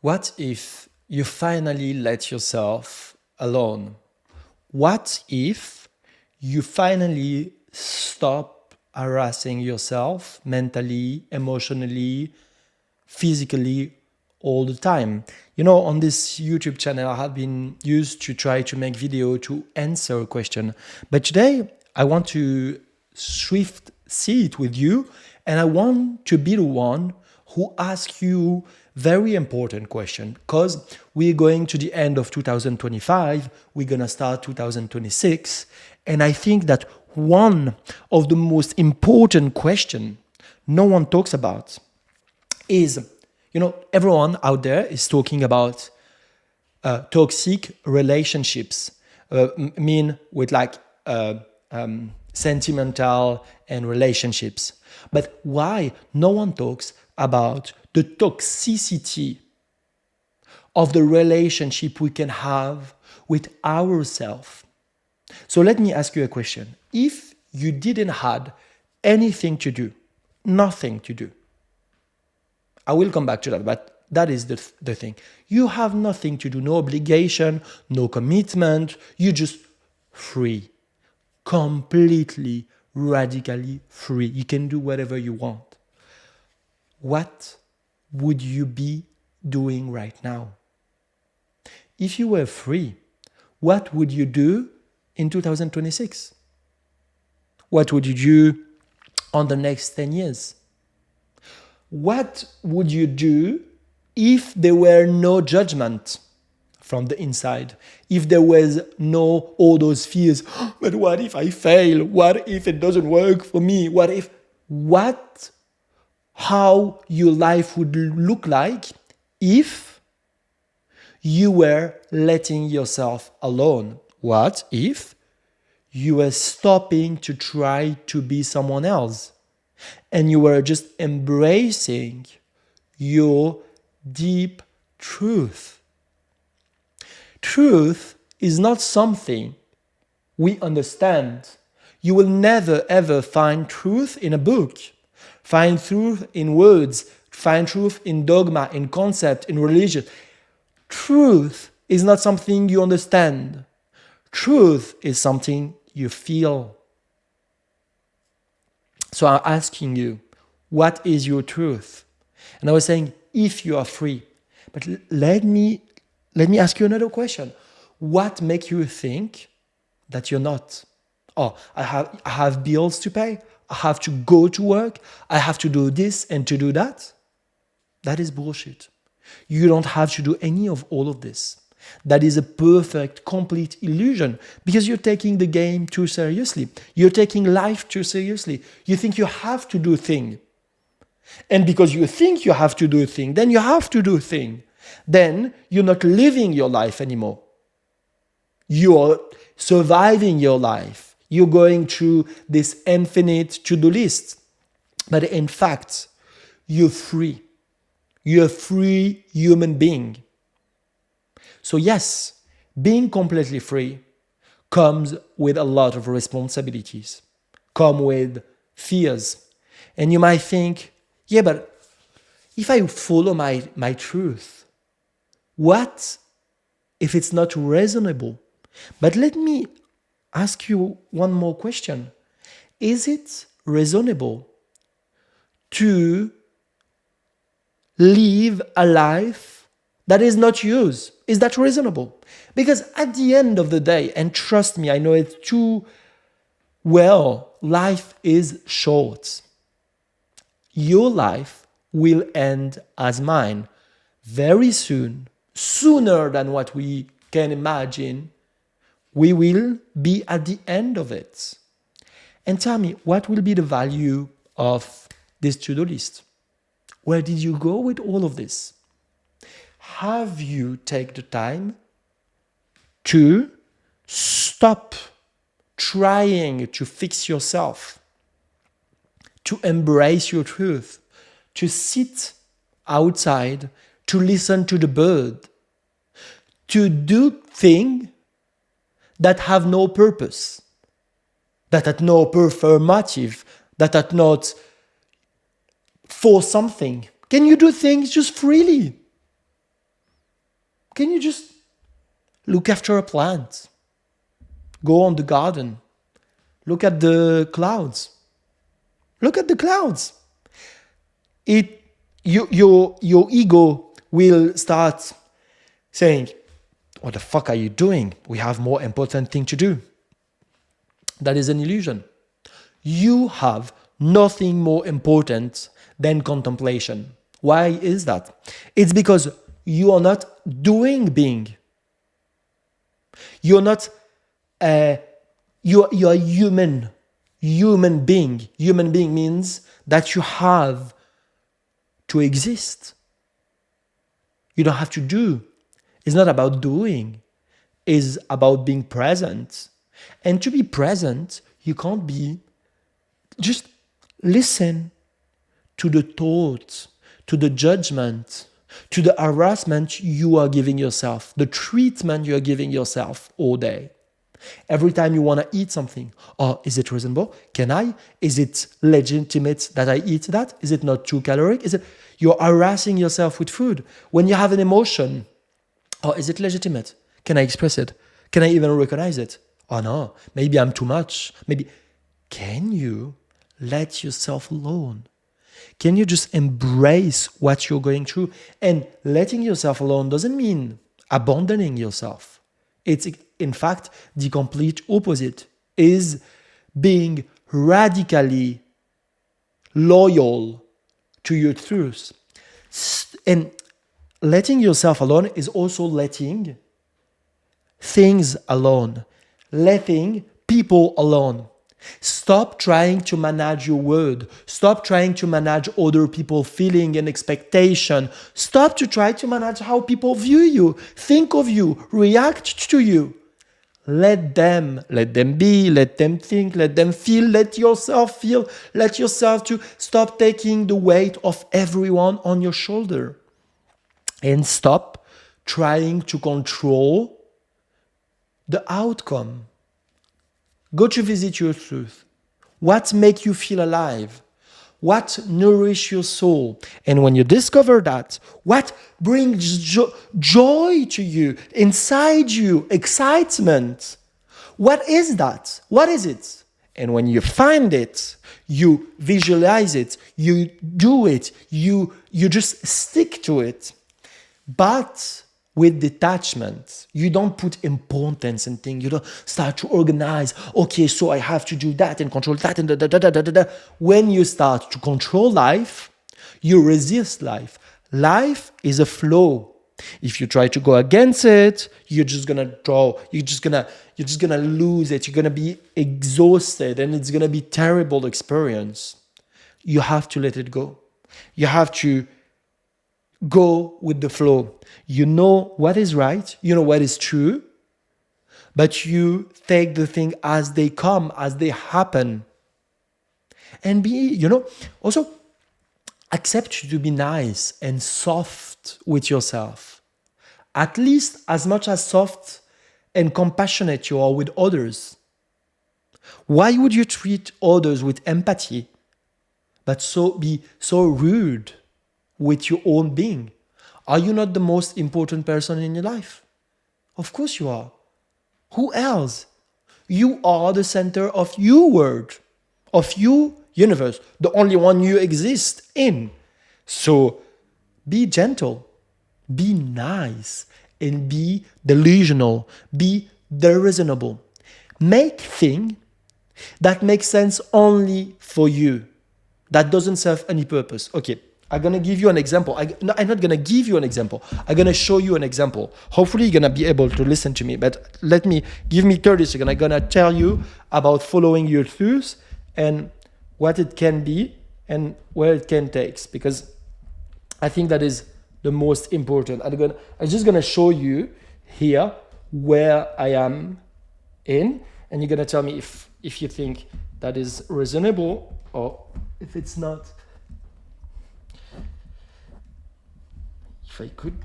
What if you finally let yourself alone? What if you finally stop harassing yourself mentally, emotionally, physically all the time? You know, on this YouTube channel, I have been used to try to make video to answer a question. But today, I want to swift see it with you, and I want to be the one who asks you very important question, because we're going to the end of 2025, we're going to start 2026, and I think that one of the most important question no one talks about is, everyone out there is talking about toxic relationships, mean with like sentimental and relationships. But why no one talks about the toxicity of the relationship we can have with ourselves? So let me ask you a question. If you didn't had anything to do, nothing to do, I will come back to that, but that is the thing. You have nothing to do, no obligation, no commitment. You're just free, completely, radically free. You can do whatever you want. What would you be doing right now? If you were free, what would you do in 2026? What would you do on the next 10 years? What would you do if there were no judgment from the inside? If there was no all those fears, but what if I fail? What if it doesn't work for me? How your life would look like if you were letting yourself alone? What if you were stopping to try to be someone else and you were just embracing your deep truth? Truth is not something we understand. You will never ever find truth in a book, find truth in words, find truth in dogma, in concept, in religion. Truth is not something you understand. Truth is something you feel. So I'm asking you, what is your truth? And I was saying, if you are free. But let me ask you another question. What makes you think that you're not? Oh, I have bills to pay. I have to go to work. I have to do this and to do that. That is bullshit. You don't have to do any of all of this. That is a perfect, complete illusion, because you're taking the game too seriously. You're taking life too seriously. You think you have to do a thing. And because you think you have to do a thing, then you have to do a thing. Then you're not living your life anymore. You're surviving your life. You're going through this infinite to-do list. But in fact, you're free. You're a free human being. So yes, being completely free comes with a lot of responsibilities, come with fears. And you might think, yeah, but if I follow my truth, what if it's not reasonable? But let me ask you one more question. Is it reasonable to live a life that is not yours? Is that reasonable? Because at the end of the day, and trust me, I know it too well, life is short. Your life will end as mine very soon, sooner than what we can imagine. We will be at the end of it. And tell me, what will be the value of this to-do list? Where did you go with all of this? Have you taken the time to stop trying to fix yourself, to embrace your truth, to sit outside, to listen to the bird, to do things that have no purpose, that have no performative, that are not for something? Can you do things just freely? can you just look after a plant? Go on the garden. Look at the clouds. Look at the clouds. Your ego will start saying, what the fuck are you doing? We have more important thing to do. That is an illusion. You have nothing more important than contemplation. Why is that? It's because you are not doing being. You're not, you're a human being. Human being means that you have to exist. You don't have to do. It's not about doing. It's about being present. And to be present, you can't be, just listen to the thoughts, to the judgment, to the harassment you are giving yourself, the treatment you are giving yourself all day. Every time you want to eat something, oh, is it reasonable? Can I? Is it legitimate that I eat that? Is it not too caloric? You're harassing yourself with food. When you have an emotion, oh, is it legitimate? Can I express it? Can I even recognize it? Oh no, maybe I'm too much. Can you let yourself alone? Can you just embrace what you're going through? And letting yourself alone doesn't mean abandoning yourself. It's, in fact, the complete opposite, is being radically loyal to your truth. And letting yourself alone is also letting things alone, letting people alone. Stop trying to manage your word. Stop trying to manage other people's feeling and expectation. Stop to try to manage how people view you, think of you, react to you. Let them be, let them think, let them feel, let yourself feel, let yourself to stop taking the weight of everyone on your shoulder. And stop trying to control the outcome. Go to visit your truth. What makes you feel alive? What nourishes your soul? And when you discover that, what brings joy to you, inside you, excitement? What is that? What is it? And when you find it, you visualize it, you do it, you just stick to it. But with detachment, you don't put importance in things. You don't start to organize. Okay, so I have to do that and control that and da da da da da da. When you start to control life, you resist life. Life is a flow. If you try to go against it, you're just gonna draw. You're just gonna lose it. You're gonna be exhausted, and it's gonna be a terrible experience. You have to let it go. You have to go with the flow. You know what is right, you know what is true, but you take the thing as they come, as they happen. And also accept to be nice and soft with yourself. At least as much as soft and compassionate you are with others. Why would you treat others with empathy, but be so rude with your own being? Are you not the most important person in your life? Of course you are. Who else? You are the center of your world, of your universe, the only one you exist in. So be gentle, be nice, and be delusional, be reasonable. Make things that make sense only for you, that doesn't serve any purpose. Okay. I'm going to give you an example. I'm not going to give you an example. I'm going to show you an example. Hopefully, you're going to be able to listen to me. But give me 30 seconds. I'm going to tell you about following your truth and what it can be and where it can take. Because I think that is the most important. I'm just going to show you here where I am in. And you're going to tell me if you think that is reasonable or if it's not. If I could,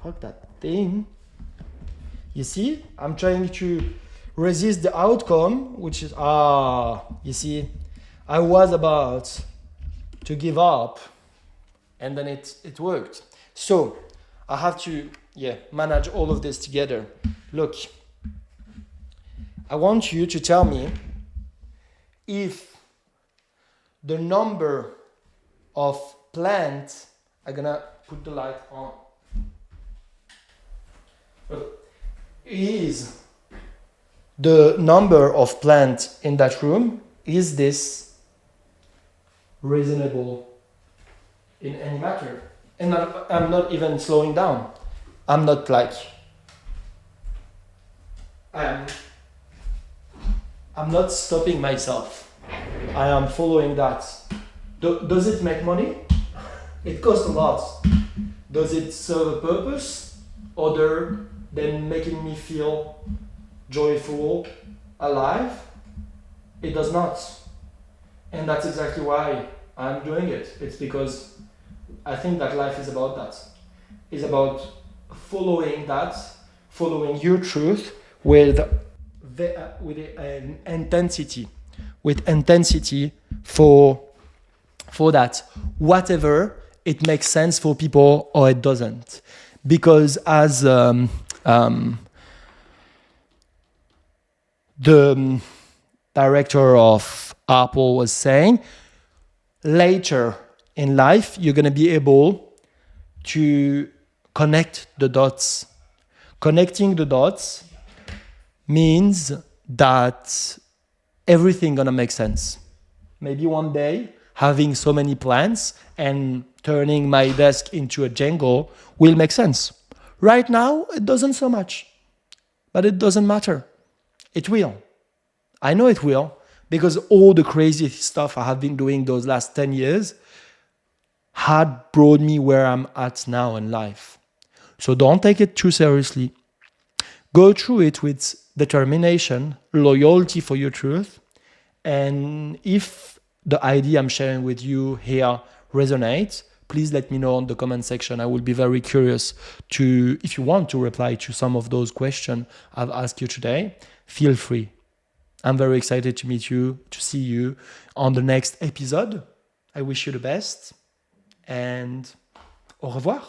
fuck that thing. You see, I'm trying to resist the outcome, which is, you see, I was about to give up and then it worked. So I have to manage all of this together. Look, I want you to tell me if the number of plants, I'm gonna put the light on, is the number of plants in that room, is this reasonable in any matter? And I'm not even slowing down. I'm not like, I'm not stopping myself. I am following that. Does it make money? It costs a lot. Does it serve a purpose other than making me feel joyful, alive? It does not. And that's exactly why I'm doing it. It's because I think that life is about that. It's about following that, following your truth with intensity, for that, whatever it makes sense for people or it doesn't. Because as the director of Apple was saying, later in life, you're going to be able to connect the dots. Connecting the dots means that everything going to make sense. Maybe one day, having so many plants and turning my desk into a jungle will make sense. Right now, it doesn't so much. But it doesn't matter. It will. I know it will, because all the crazy stuff I have been doing those last 10 years had brought me where I'm at now in life. So don't take it too seriously. Go through it with determination, loyalty for your truth. And if the idea I'm sharing with you here resonates, please let me know in the comment section. I will be very curious to, if you want to reply to some of those questions I've asked you today, feel free. I'm very excited to meet you, to see you on the next episode. I wish you the best and au revoir.